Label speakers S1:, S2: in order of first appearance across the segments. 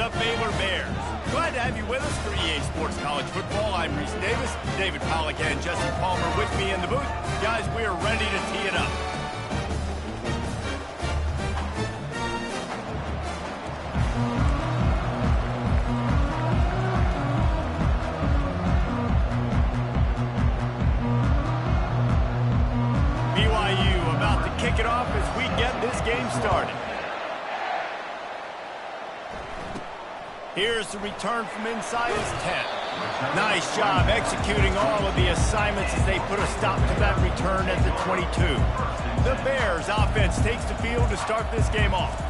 S1: the Baylor Bears. Glad to have you with us for EA Sports College Football. I'm Reese Davis, David Pollack and Jesse Palmer with me in the booth. Guys, we are ready to tee it up. BYU about to kick it off as we get this game started. Here's the return from inside his 10. Nice job executing all of the assignments as they put a stop to that return at the 22. The Bears offense takes the field to start this game off.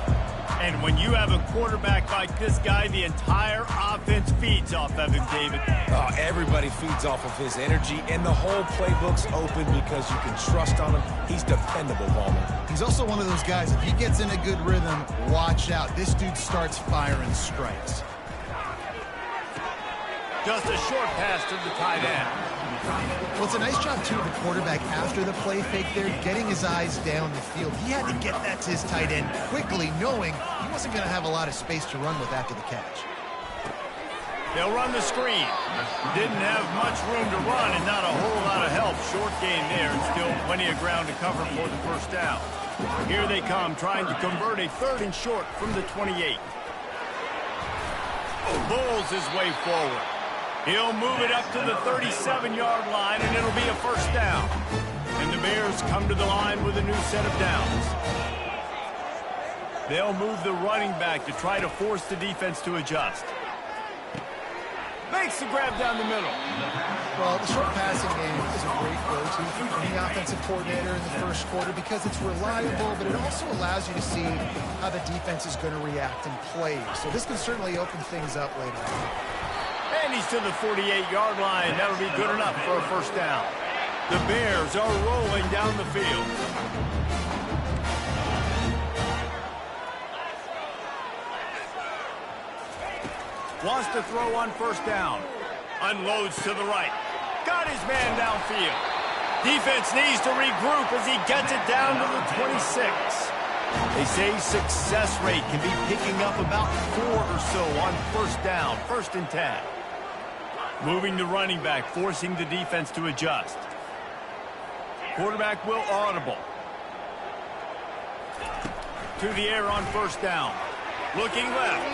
S1: And when you have a quarterback like this guy, the entire offense feeds off of him, David.
S2: Oh, everybody feeds off of his energy, and the whole playbook's open because you can trust on him. He's dependable, Palmer.
S3: He's also one of those guys, if he gets in a good rhythm, watch out. This dude starts firing strikes.
S1: Just a short pass to the tight end.
S3: Well, it's a nice job, too, of the quarterback after the play fake there, getting his eyes down the field. He had to get that to his tight end quickly, knowing he wasn't going to have a lot of space to run with after the catch.
S1: They'll run the screen. Didn't have much room to run and not a whole lot of help. Short gain there and still plenty of ground to cover for the first down. Here they come, trying to convert a 3rd and short from the 28. Bulls his way forward. He'll move it up to the 37-yard line, and it'll be a first down. And the Bears come to the line with a new set of downs. They'll move the running back to try to force the defense to adjust. Makes the grab down the middle.
S3: Well, the short passing game is a great go-to for any offensive coordinator in the first quarter because it's reliable, but it also allows you to see how the defense is going to react and play. So this can certainly open things up later on.
S1: And he's to the 48-yard line. That'll be good enough for a first down. The Bears are rolling down the field. Wants to throw on first down. Unloads to the right. Got his man downfield. Defense needs to regroup as he gets it down to the 26. They say success rate can be picking up about 4 or so on first down, 1st and 10. Moving the running back, forcing the defense to adjust. Quarterback will audible. To the air on first down. Looking left.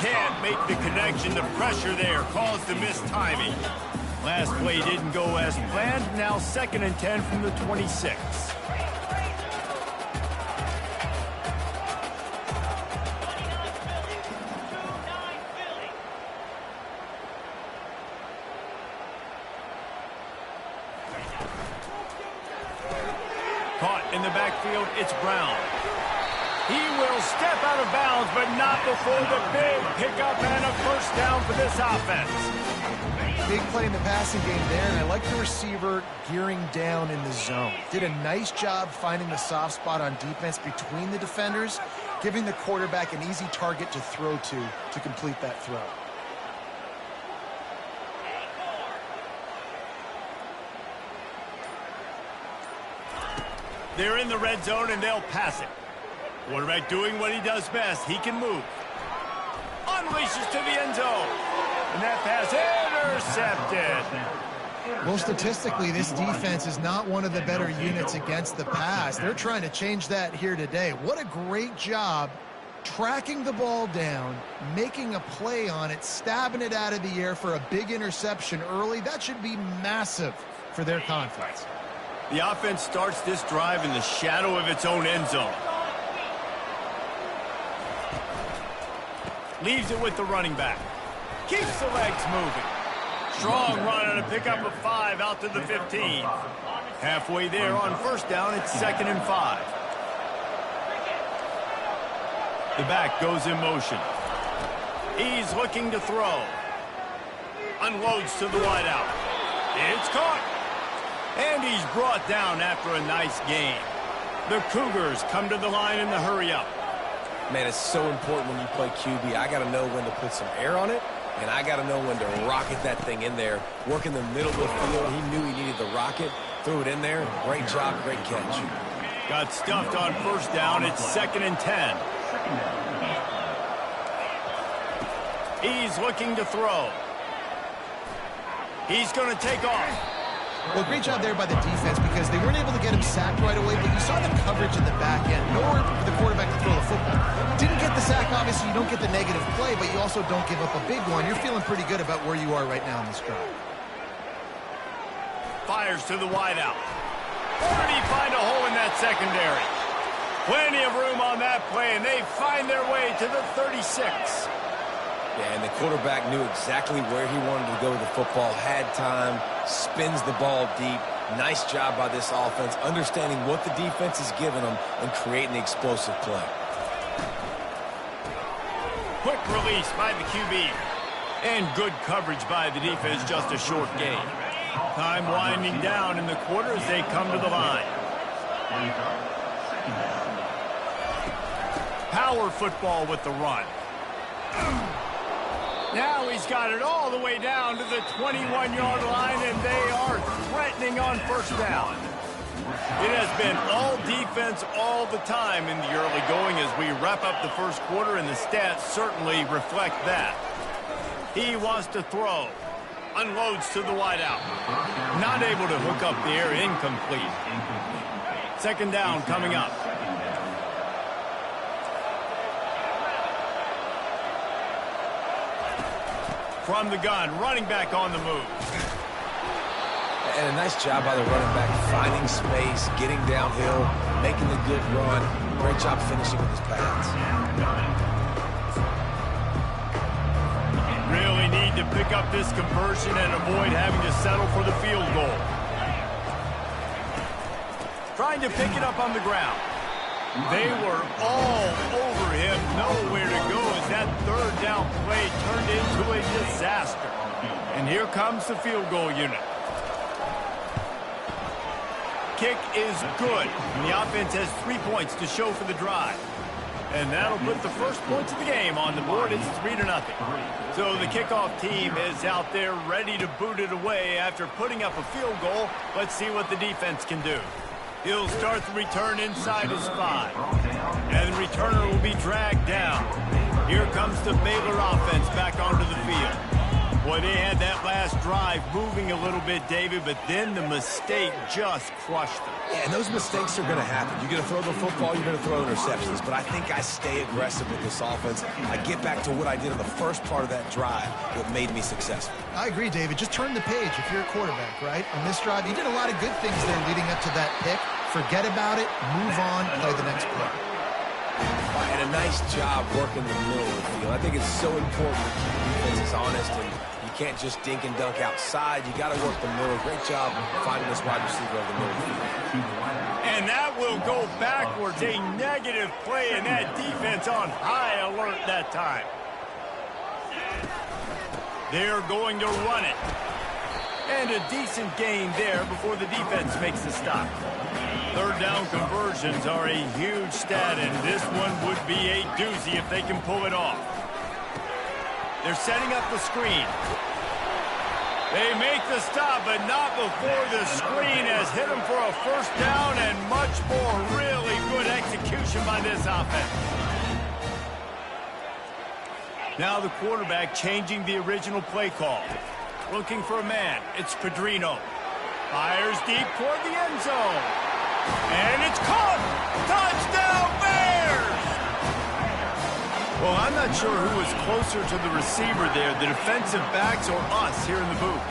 S1: Can't make the connection. The pressure there caused the missed timing. Last play didn't go as planned. Now 2nd and 10 from the 26. Caught in the backfield, it's Brown. He will step out of bounds, but not before the big pickup and a first down for this offense.
S3: Big play in the passing game there, and I like the receiver gearing down in the zone. Did a nice job finding the soft spot on defense between the defenders, giving the quarterback an easy target to throw to complete that throw.
S1: They're in the red zone, and they'll pass it. Quarterback doing what he does best. He can move. Unleashes to the end zone. And that pass intercepted.
S3: Well, statistically, this defense is not one of the better units against the pass. They're trying to change that here today. What a great job tracking the ball down, making a play on it, stabbing it out of the air for a big interception early. That should be massive for their confidence.
S1: The offense starts this drive in the shadow of its own end zone. Leaves it with the running back. Keeps the legs moving. Strong run and a pickup of 5 out to the 15. Halfway there on first down, it's 2nd and 5. The back goes in motion. He's looking to throw. Unloads to the wideout. It's caught. And he's brought down after a nice gain. The Cougars come to the line in the hurry-up.
S2: Man, it's so important when you play QB. I got to know when to put some air on it, and I got to know when to rocket that thing in there. Work in the middle of the field. He knew he needed the rocket, threw it in there. Great job, great catch.
S1: Got stuffed on first down. It's 2nd and 10. He's looking to throw. He's going to take off.
S3: Well, great job there by the defense because they weren't able to get him sacked right away, but you saw the coverage in the back end. Nowhere for the quarterback to throw the football. Didn't get the sack, obviously. You don't get the negative play, but you also don't give up a big one. You're feeling pretty good about where you are right now in this drive.
S1: Fires to the wideout. Or did he find a hole in that secondary? Plenty of room on that play, and they find their way to the 36.
S2: Yeah, and the quarterback knew exactly where he wanted to go with the football, had time, spins the ball deep. Nice job by this offense, understanding what the defense is giving them and creating the explosive play.
S1: Quick release by the QB. And good coverage by the defense, just a short gain. Time winding down in the quarter as they come to the line. Power football with the run. Now he's got it all the way down to the 21-yard line, and they are threatening on first down. It has been all defense all the time in the early going as we wrap up the first quarter, and the stats certainly reflect that. He wants to throw. Unloads to the wideout. Not able to hook up there, incomplete. Second down coming up. From the gun, running back on the move.
S2: And a nice job by the running back, finding space, getting downhill, making a good run. Great job finishing with his pads.
S1: Really need to pick up this conversion and avoid having to settle for the field goal. Trying to pick it up on the ground. They were all over him, nowhere to go as that third down play turned into a disaster. And here comes the field goal unit. Kick is good. And the offense has 3 points to show for the drive. And that'll put the first points of the game on the board. It's 3-0. So the kickoff team is out there ready to boot it away after putting up a field goal. Let's see what the defense can do. He'll start the return inside his 5. And the returner will be dragged down. Here comes the Baylor offense back onto the field. Boy, they had that last drive moving a little bit, David, but then the mistake just crushed them.
S2: Yeah, and those mistakes are going to happen. You're going to throw the football, you're going to throw interceptions. But I think I stay aggressive with this offense. I get back to what I did in the first part of that drive, what made me successful.
S3: I agree, David. Just turn the page if you're a quarterback, right? On this drive, you did a lot of good things there leading up to that pick. Forget about it, move on, play the next play.
S2: And a nice job working the middle of the field. I think it's so important to keep the defenses honest, and you can't just dink and dunk outside. You got to work the middle. Great job finding this wide receiver over the middle of the field.
S1: And that will go backwards. A negative play, and that defense on high alert that time. They're going to run it. And a decent gain there before the defense makes the stop. Third down conversions are a huge stat, and this one would be a doozy if they can pull it off. They're setting up the screen. They make the stop, but not before the screen has hit them for a first down, and much more. Really good execution by this offense. Now the quarterback changing the original play call. Looking for a man. It's Pedrino. Fires deep toward the end zone. And it's caught! Touchdown, Bears! Well, I'm not sure who was closer to the receiver there, the defensive backs or us here in the booth.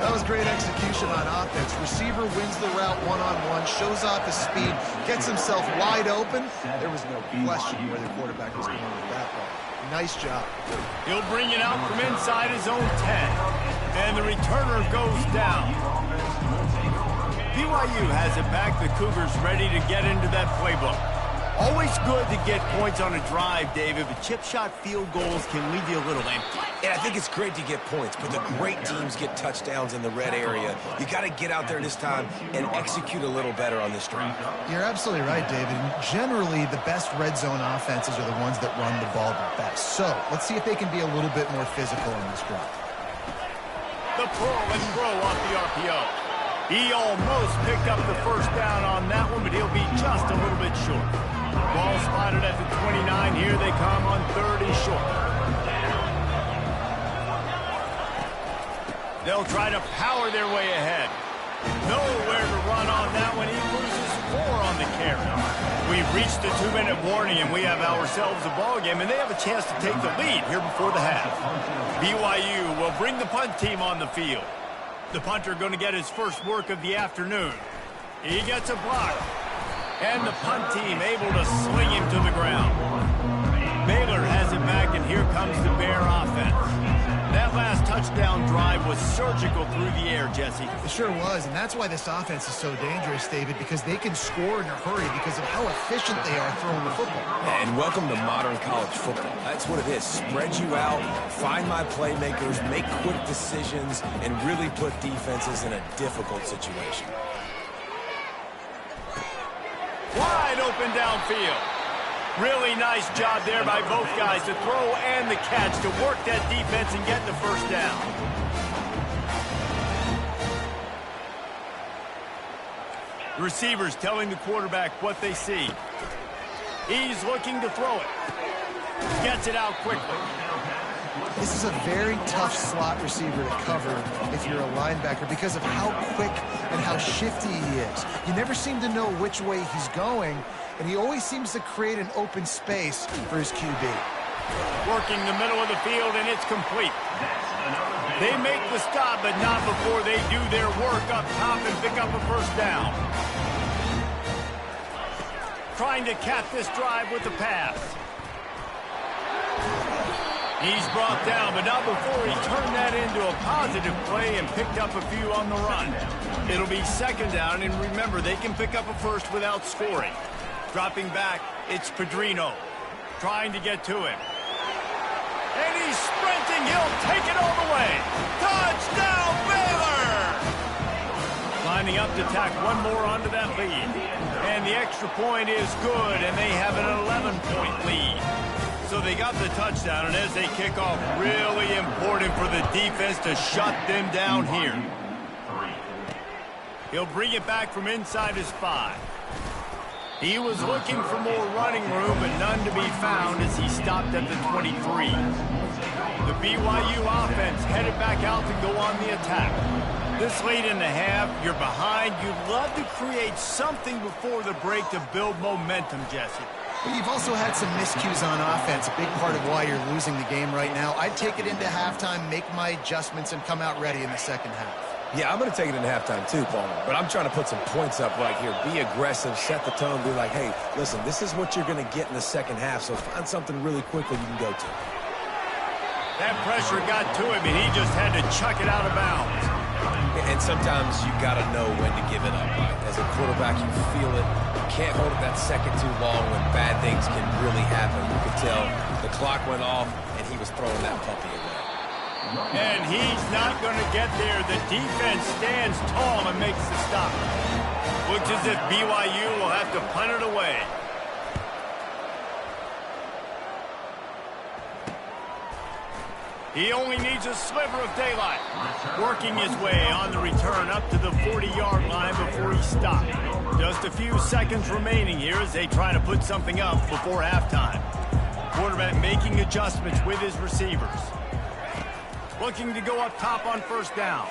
S3: That was great execution on offense. Receiver wins the route one-on-one, shows off his speed, gets himself wide open. There was no question where the quarterback was going with that ball. Nice job.
S1: He'll bring it out from inside his own 10. And the returner goes down. BYU has it back. The Cougars ready to get into that playbook. Always good to get points on a drive, David, but chip shot field goals can leave you a little empty.
S2: Yeah, I think it's great to get points, but the great teams get touchdowns in the red area. You got to get out there this time and execute a little better on this drive.
S3: You're absolutely right, David. Generally, the best red zone offenses are the ones that run the ball the best. So let's see if they can be a little bit more physical on this drive.
S1: The pull and throw off the RPO. He almost picked up the first down on that one, but he'll be just a little bit short. Ball spotted at the 29. Here they come on 3rd and short. They'll try to power their way ahead. Nowhere to run on that one. He loses 4 on the carry. We've reached the 2-minute warning, and we have ourselves a ball game, and they have a chance to take the lead here before the half. BYU will bring the punt team on the field. The punter going to get his first work of the afternoon. He gets a block. And the punt team able to sling him to the ground. Baylor has it back, and here comes the Bear offense. That last touchdown drive was surgical through the air, Jesse.
S3: It sure was, and that's why this offense is so dangerous, David, because they can score in a hurry because of how efficient they are throwing the football.
S2: And welcome to modern college football. That's what it is. Spread you out, find my playmakers, make quick decisions, and really put defenses in a difficult situation.
S1: Wide open downfield. Really nice job there by both guys to throw and the catch to work that defense and get the first down. Receivers telling the quarterback what they see. He's looking to throw it. Gets it out quickly.
S3: This is a very tough slot receiver to cover if you're a linebacker because of how quick and how shifty he is. You never seem to know which way he's going, and he always seems to create an open space for his QB.
S1: Working the middle of the field, and it's complete. They make the stop, but not before they do their work up top and pick up a first down. Trying to cap this drive with the pass. He's brought down, but not before he turned that into a positive play and picked up a few on the run. It'll be second down, and remember, they can pick up a first without scoring. Dropping back, it's Pedrino. Trying to get to him. And he's sprinting. He'll take it all the way. Touchdown, Baylor! Lining up to tack one more onto that lead. And the extra point is good, and they have an 11-point lead. So they got the touchdown, and as they kick off, really important for the defense to shut them down here. He'll bring it back from inside his 5. He was looking for more running room, but none to be found as he stopped at the 23. The BYU offense headed back out to go on the attack. This late in the half, you're behind. You'd love to create something before the break to build momentum, Jesse.
S3: But you've also had some miscues on offense, a big part of why you're losing the game right now. I'd take it into halftime, make my adjustments, and come out ready in the second half.
S2: Yeah, I'm going to take it into halftime too, Paul. But I'm trying to put some points up right here. Be aggressive, set the tone, be like, hey, listen, this is what you're going to get in the second half, so find something really quickly you can go to.
S1: That pressure got to him, and he just had to chuck it out of bounds.
S2: And sometimes you got to know when to give it up, right? As a quarterback, you feel it. You can't hold it that second too long when bad things can really happen. You could tell the clock went off, and he was throwing that puppy away.
S1: And he's not going to get there. The defense stands tall and makes the stop. Looks as if BYU will have to punt it away. He only needs a sliver of daylight. Working his way on the return up to the 40-yard line before he stopped. Just a few seconds remaining here as they try to put something up before halftime. Quarterback making adjustments with his receivers. Looking to go up top on first down.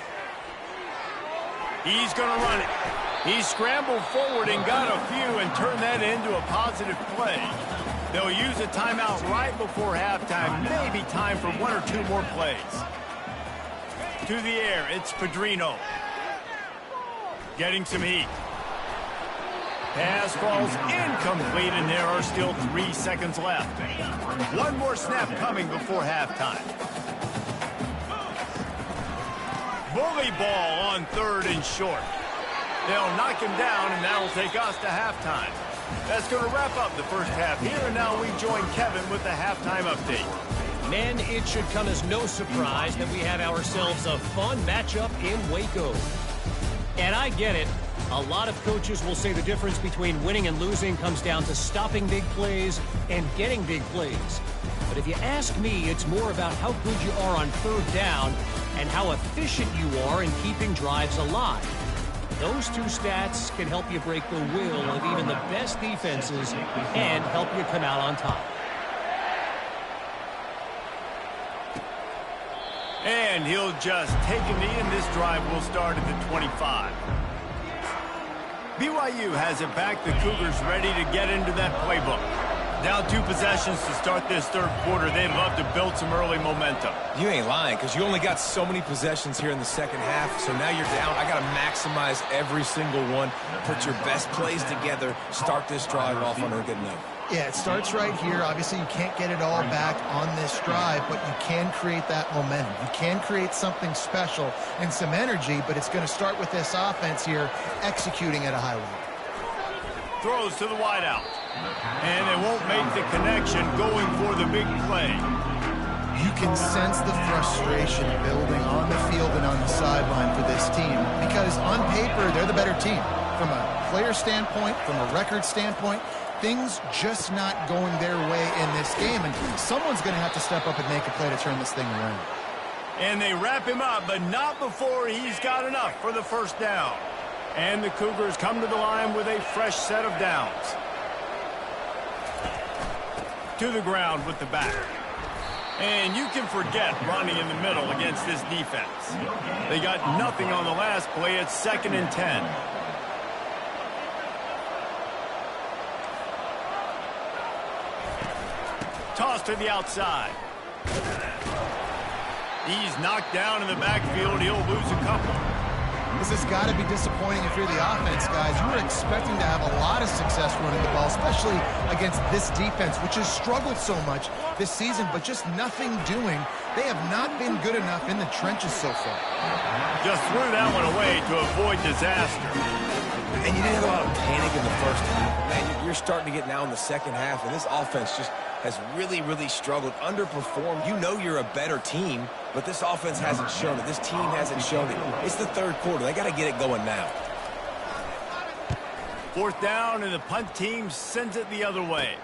S1: He's going to run it. He scrambled forward and got a few and turned that into a positive play. They'll use a timeout right before halftime. Maybe time for one or two more plays. To the air, it's Pedrino. Getting some heat. Pass falls incomplete, and there are still 3 seconds left. One more snap coming before halftime. Bully ball on third and short. They'll knock him down, and that'll take us to halftime. That's going to wrap up the first half here, and now we join Kevin with the halftime update.
S4: Men, it should come as no surprise that we had ourselves a fun matchup in Waco. And I get it. A lot of coaches will say the difference between winning and losing comes down to stopping big plays and getting big plays. But if you ask me, it's more about how good you are on third down and how efficient you are in keeping drives alive. Those two stats can help you break the will of even the best defenses and help you come out on top.
S1: And he'll just take a knee, and this drive will start at the 25. BYU has it back. The Cougars ready to get into that playbook. Down 2 possessions to start this third quarter. They'd love to build some early momentum.
S2: You ain't lying, because you only got so many possessions here in the second half, so now you're down. I got to maximize every single one. Put your best plays together. Start this drive off on a good note.
S3: Yeah, it starts right here. Obviously, you can't get it all back on this drive, but you can create that momentum. You can create something special and some energy, but it's going to start with this offense here executing at a high level.
S1: Throws to the wideout. And they won't make the connection going for the big play.
S3: You can sense the frustration building on the field and on the sideline for this team because on paper, they're the better team. From a player standpoint, from a record standpoint, things just not going their way in this game, and someone's going to have to step up and make a play to turn this thing around.
S1: And they wrap him up, but not before he's got enough for the first down. And the Cougars come to the line with a fresh set of downs. To the ground with the back. And you can forget running in the middle against this defense. They got nothing on the last play. It's 2nd and 10. Toss to the outside. He's knocked down in the backfield. He'll lose a couple.
S3: This has got to be disappointing if you're the offense, guys. You were expecting to have a lot of success running the ball, especially against this defense, which has struggled so much this season, but just nothing doing. They have not been good enough in the trenches so far.
S1: Just threw that one away to avoid disaster.
S2: And you didn't have a lot of panic in the first half. Man, you're starting to get now in the second half, and this offense just has really, really struggled, underperformed. You know you're a better team, but this offense hasn't shown it. This team hasn't shown it. It's the third quarter. They got to get it going now.
S1: 4th down, and the punt team sends it the other way.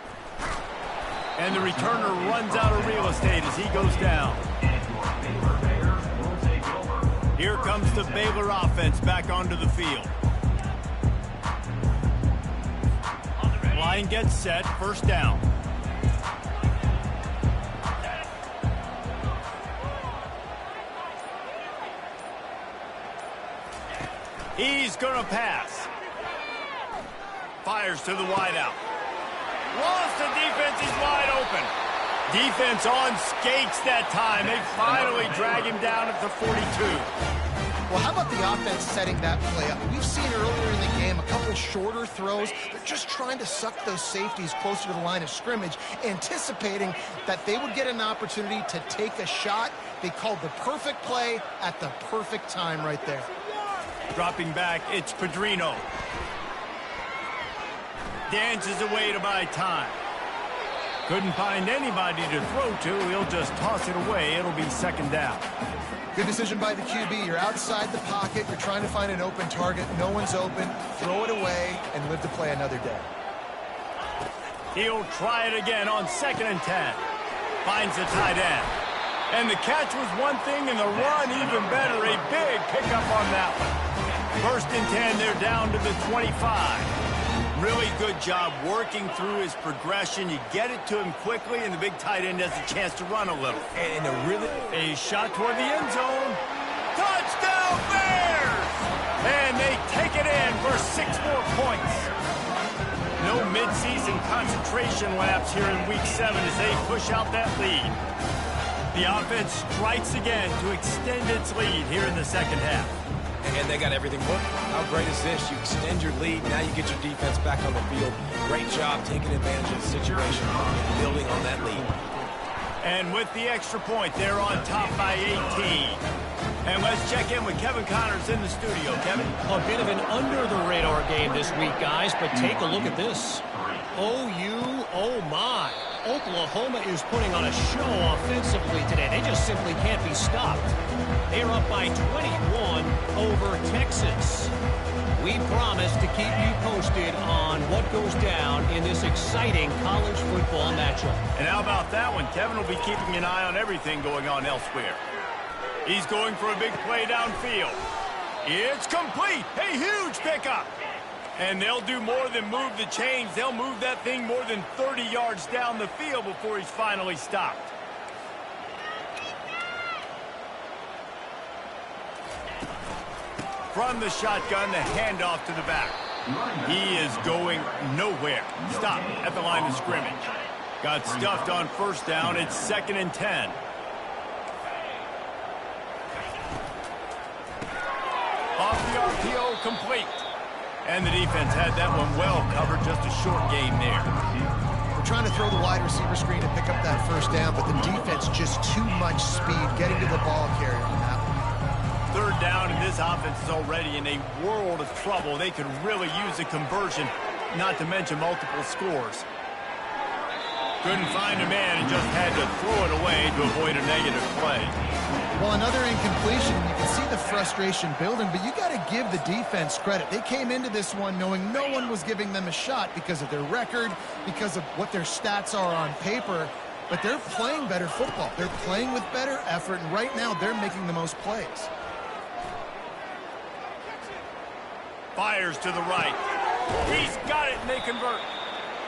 S1: And the returner runs out of real estate as he goes down. Here comes the Baylor offense back onto the field. Line gets set, 1st down. He's going to pass. Fires to the wideout. Lost the defense. He's wide open. Defense on skates that time. They finally drag him down at the 42.
S3: Well, how about the offense setting that play up? We've seen earlier in the game a couple shorter throws. They're just trying to suck those safeties closer to the line of scrimmage, anticipating that they would get an opportunity to take a shot. They called the perfect play at the perfect time right there.
S1: Dropping back, it's Pedrino. Dances away to buy time. Couldn't find anybody to throw to. He'll just toss it away. It'll be 2nd down.
S3: Good decision by the QB. You're outside the pocket. You're trying to find an open target. No one's open. Throw it away and live to play another day.
S1: He'll try it again on 2nd and 10. Finds the tight end. And the catch was one thing, and the run even better. A big pickup on that one. 1st and 10, they're down to the 25. Really good job working through his progression. You get it to him quickly, and the big tight end has a chance to run a little.
S2: And
S1: a shot toward the end zone. Touchdown Bears! And they take it in for 6 more points. No midseason concentration laps here in Week 7 as they push out that lead. The offense strikes again to extend its lead here in the second half.
S2: And they got everything working. How great is this? You extend your lead. Now you get your defense back on the field. Great job taking advantage of the situation, building on that lead.
S1: And with the extra point, they're on top by 18. And let's check in with Kevin Connors in the studio. Kevin?
S4: A bit of an under-the-radar game this week, guys, but take a look at this. OU, oh my. Oklahoma is putting on a show offensively today. They just simply can't be stopped. They're up by 21 over Texas. We promise to keep you posted on what goes down in this exciting college football matchup.
S1: And how about that one? Kevin will be keeping an eye on everything going on elsewhere. He's going for a big play downfield. It's complete. A huge pickup. And they'll do more than move the chains. They'll move that thing more than 30 yards down the field before he's finally stopped. From the shotgun, the handoff to the back. He is going nowhere. Stop at the line of scrimmage. Got stuffed on first down. It's 2nd and 10. Off the RPO, complete. And the defense had that one well covered. Just a short game there.
S3: We're trying to throw the wide receiver screen to pick up that first down, but the defense just too much speed getting to the ball carrier on that one.
S1: 3rd down, and this offense is already in a world of trouble. They could really use a conversion, not to mention multiple scores. Couldn't find a man and just had to throw it away to avoid a negative play.
S3: Well, another incompletion. You can see the frustration building, but you got to give the defense credit. They came into this one knowing no one was giving them a shot because of their record, because of what their stats are on paper, but they're playing better football. They're playing with better effort, and right now they're making the most plays.
S1: Fires to the right. He's got it, and they convert.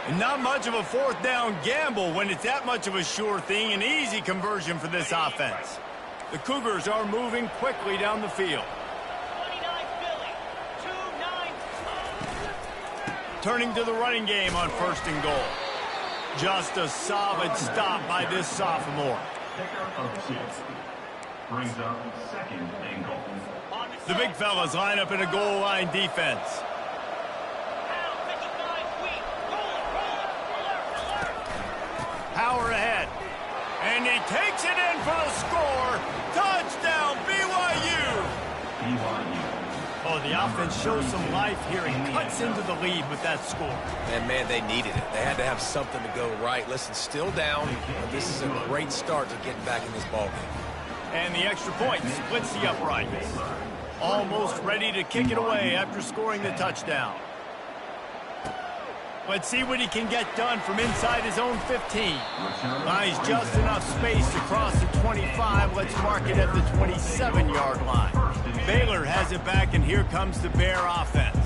S1: And not much of a 4th down gamble when it's that much of a sure thing. An easy conversion for this offense. The Cougars are moving quickly down the field.
S5: 29 Philly, 2-9.
S1: Turning to the running game on 1st and goal. Just a solid stop by this sophomore.
S6: Pickup of 6. Brings up 2nd and goal.
S1: The big fellas line up in a goal line defense. Power ahead. And he takes it in for the score. Touchdown, BYU. Oh, the offense shows some life here and cuts into the lead with that score.
S2: And, man, they needed it. They had to have something to go right. Listen, still down, but this is a great start to getting back in this ballgame.
S1: And the extra point splits the uprights. Almost ready to kick it away after scoring the touchdown. Let's see what he can get done from inside his own 15. Buys just enough space to cross the 25. Let's mark it at the 27-yard line. Baylor has it back, and here comes the Bear offense.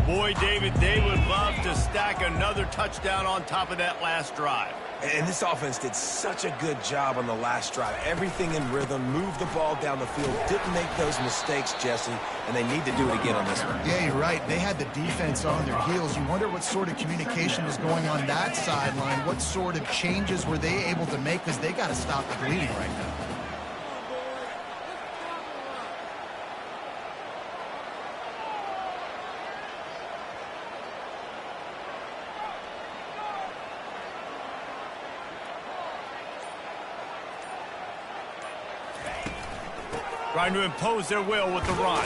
S1: Boy, David, they would love to stack another touchdown on top of that last drive.
S2: And this offense did such a good job on the last drive. Everything in rhythm, moved the ball down the field, didn't make those mistakes, Jesse, and they need to do it again on this one.
S3: Yeah, you're right. They had the defense on their heels. You wonder what sort of communication was going on that sideline. What sort of changes were they able to make, because they got to stop the bleeding right now.
S1: Trying to impose their will with the run.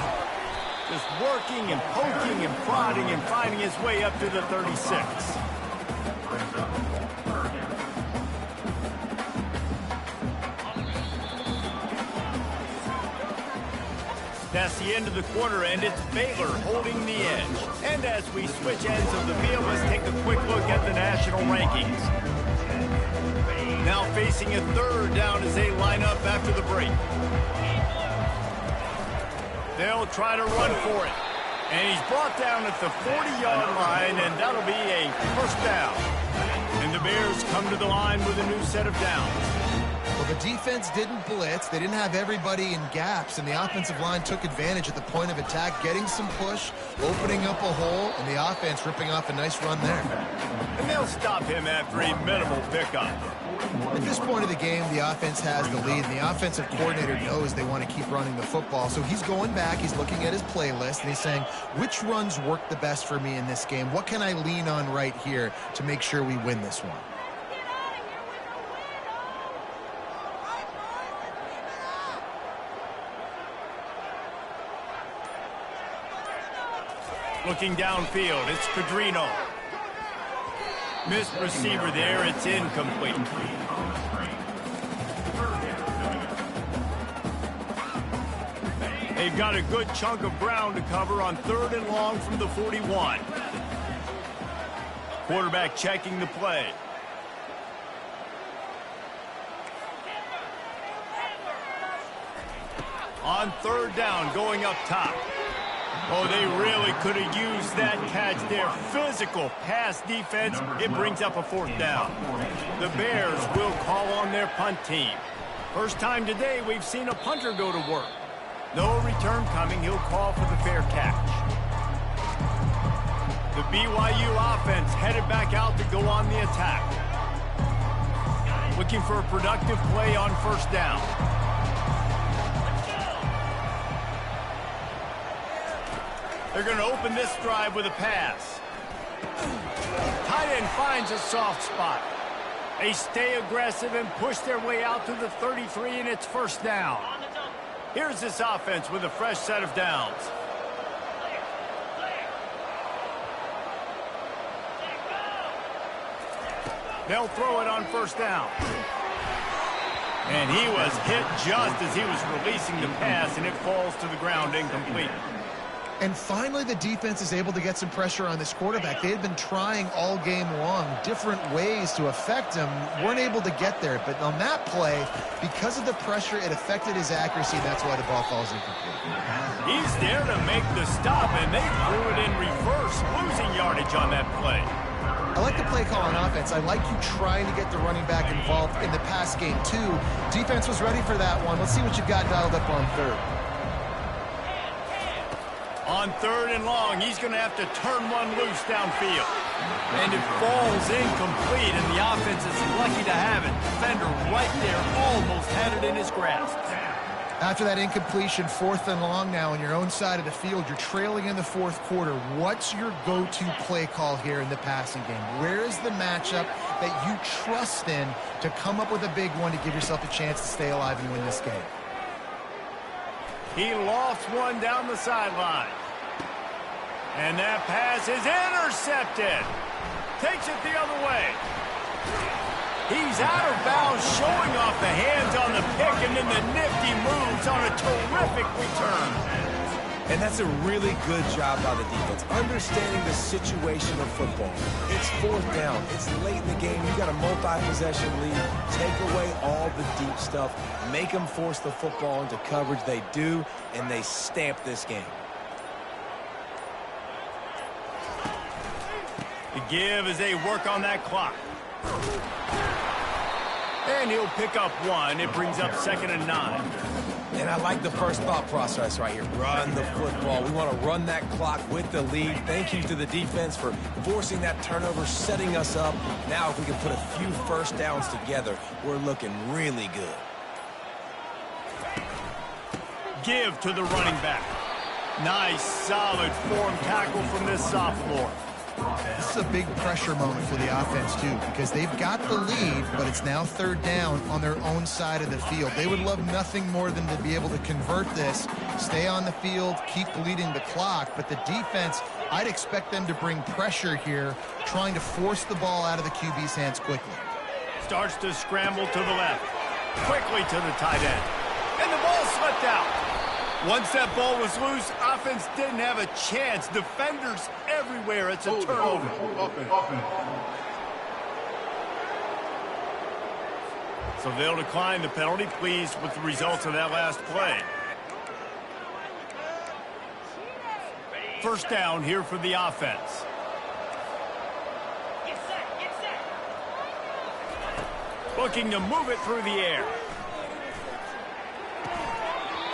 S1: Just working and poking and prodding and finding his way up to the 36. That's the end of the quarter, and it's Baylor holding the edge. And as we switch ends of the field, let's take a quick look at the national rankings. Now facing a 3rd down as they line up after the break. They'll try to run for it. And he's brought down at the 40-yard line, and that'll be a 1st down. And the Bears come to the line with a new set of downs.
S3: Well, the defense didn't blitz. They didn't have everybody in gaps, and the offensive line took advantage at the point of attack, getting some push, opening up a hole, and the offense ripping off a nice run there.
S1: And they'll stop him after a minimal pickup.
S3: At this point of the game, the offense has the lead, and the offensive coordinator knows they want to keep running the football. So he's going back, he's looking at his playlist, and he's saying, which runs work the best for me in this game? What can I lean on right here to make sure we win this one?
S1: Looking downfield, it's Cadrino. Missed receiver there, it's incomplete. They've got a good chunk of ground to cover on 3rd and long from the 41. Quarterback checking the play. On 3rd down, going up top. Oh, they really could have used that catch there. Physical pass defense. It brings up a 4th down. The Bears will call on their punt team. First time today we've seen a punter go to work. No return coming. He'll call for the fair catch. The BYU offense headed back out to go on the attack. Looking for a productive play on first down. They're going to open this drive with a pass. Tight end finds a soft spot. They stay aggressive and push their way out to the 33, and it's first down. Here's this offense with a fresh set of downs. They'll throw it on first down. And he was hit just as he was releasing the pass, and it falls to the ground incomplete.
S3: And finally, the defense is able to get some pressure on this quarterback. They had been trying all game long different ways to affect him, weren't able to get there. But on that play, because of the pressure, it affected his accuracy, and that's why the ball falls incomplete.
S1: He's there to make the stop, and they threw it in reverse, losing yardage on that play.
S3: I like the play call on offense. I like you trying to get the running back involved in the pass game, too. Defense was ready for that one. Let's see what you've got dialed up on third.
S1: On third and long, he's going to have to turn one loose downfield. And it falls incomplete, and the offense is lucky to have it. Defender right there almost had it in his grasp.
S3: After that incompletion, fourth and long now on your own side of the field, you're trailing in the fourth quarter. What's your go-to play call here in the passing game? Where is the matchup that you trust in to come up with a big one to give yourself a chance to stay alive and win this game?
S1: He lofts one down the sideline. And that pass is intercepted. Takes it the other way. He's out of bounds, showing off the hands on the pick, and then the nifty moves on a terrific return.
S2: And that's a really good job by the defense, understanding the situation of football. It's fourth down. It's late in the game. You've got a multi-possession lead. Take away all the deep stuff. Make them force the football into coverage. They do, and they stamp this game.
S1: The give as they work on that clock. And he'll pick up one. It brings up 2nd and 9.
S2: And I like the first thought process right here. Run the football. We want to run that clock with the lead. Thank you to the defense for forcing that turnover, setting us up. Now if we can put a few first downs together, we're looking really good.
S1: Give to the running back. Nice, solid form tackle from this sophomore.
S3: This is a big pressure moment for the offense, too, because they've got the lead, but it's now third down on their own side of the field. They would love nothing more than to be able to convert this, stay on the field, keep bleeding the clock. But the defense, I'd expect them to bring pressure here, trying to force the ball out of the QB's hands quickly.
S1: Starts to scramble to the left. Quickly to the tight end. And the ball slipped out. Once that ball was loose, offense didn't have a chance. Defenders everywhere. It's a turnover. So they'll decline the penalty, pleased with the results of that last play. First down here for the offense. Looking to move it through the air.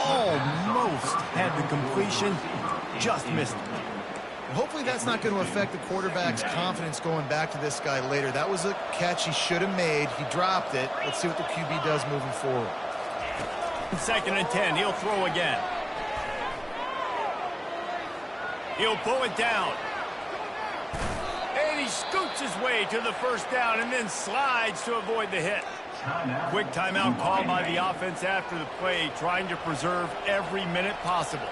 S1: Almost had the completion, just missed it.
S3: Hopefully that's not going to affect the quarterback's confidence going back to this guy later. That was a catch he should have made. He dropped it. Let's see what the QB does moving forward.
S1: 2nd and 10, he'll throw again. He'll pull it down. And he scoots his way to the first down and then slides to avoid the hit. Quick timeout called by the offense after the play, trying to preserve every minute possible.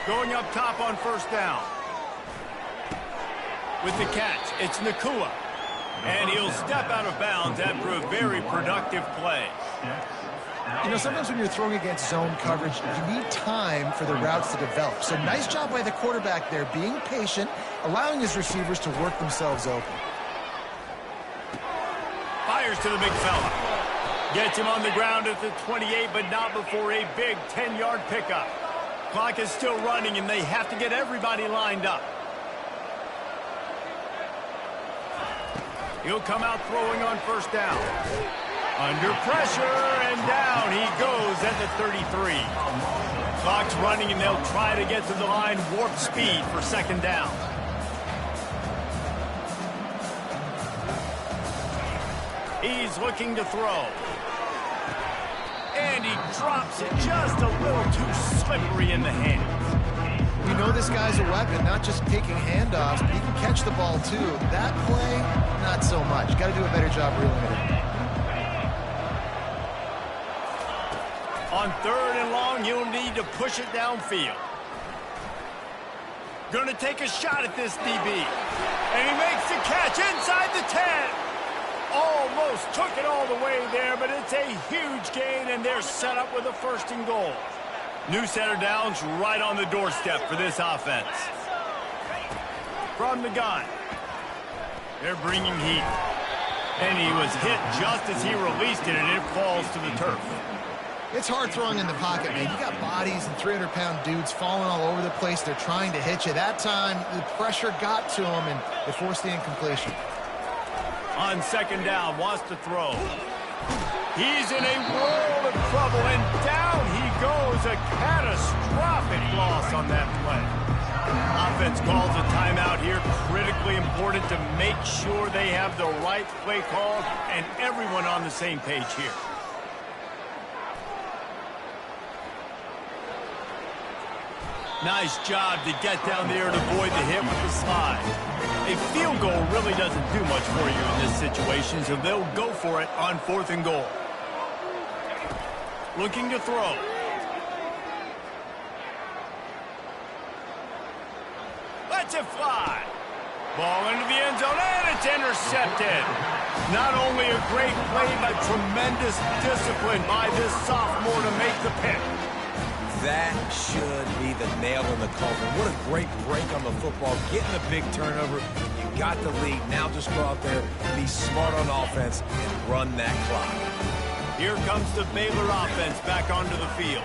S1: Going up top on first down. With the catch, it's Nakua. And he'll step out of bounds after a very productive play.
S3: You know, sometimes when you're throwing against zone coverage, you need time for the routes to develop. So nice job by the quarterback there, being patient, allowing his receivers to work themselves open.
S1: Fires to the big fella. Gets him on the ground at the 28, but not before a big 10-yard pickup. Clock is still running, and they have to get everybody lined up. He'll come out throwing on first down. Under pressure, and down he goes at the 33. Clock's running, and they'll try to get to the line warp speed for second down. He's looking to throw. And he drops it just a little too slippery in the hands.
S3: We know this guy's a weapon, not just taking handoffs, but he can catch the ball too. That play, not so much. Got to do a better job reeling it in.
S1: On 3rd and long, you'll need to push it downfield. Gonna take a shot at this DB. And he makes the catch inside the 10. Almost took it all the way there, but it's a huge gain, and they're set up with a 1st and goal. New set of downs right on the doorstep for this offense. From the gun. They're bringing heat. And he was hit just as he released it, and it falls to the turf.
S3: It's hard throwing in the pocket, man. You got bodies and 300-pound dudes falling all over the place. They're trying to hit you. That time, the pressure got to him, and it forced the incompletion.
S1: On 2nd down, wants to throw. He's in a world of trouble, and down he goes. A catastrophic loss on that play. Offense calls a timeout here. Critically important to make sure they have the right play call and everyone on the same page here. Nice job to get down there and avoid the hit with the slide. A field goal really doesn't do much for you in this situation, so they'll go for it on 4th and goal. Looking to throw. Lets it fly. Ball into the end zone, and it's intercepted. Not only a great play, but tremendous discipline by this sophomore to make the pick.
S2: That should be the nail in the coffin. What a great break on the football. Getting a big turnover. You got the lead. Now just go out there, be smart on offense, and run that clock.
S1: Here comes the Baylor offense back onto the field.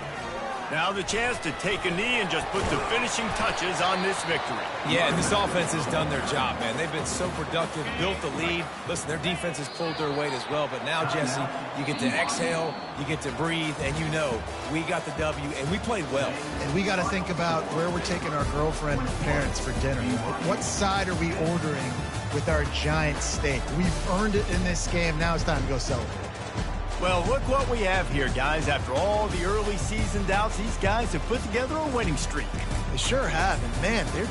S1: Now the chance to take a knee and just put the finishing touches on this victory.
S2: Yeah, and this offense has done their job, man. They've been so productive, built the lead. Listen, their defense has pulled their weight as well. But now, Jesse, you get to exhale, you get to breathe, and you know we got the W, and we played well.
S3: And we got to think about where we're taking our girlfriend and parents for dinner. What side are we ordering with our giant steak? We've earned it in this game. Now it's time to go celebrate.
S1: Well, look what we have here, guys. After all the early season doubts, these guys have put together a winning streak.
S3: They sure have, and man, they're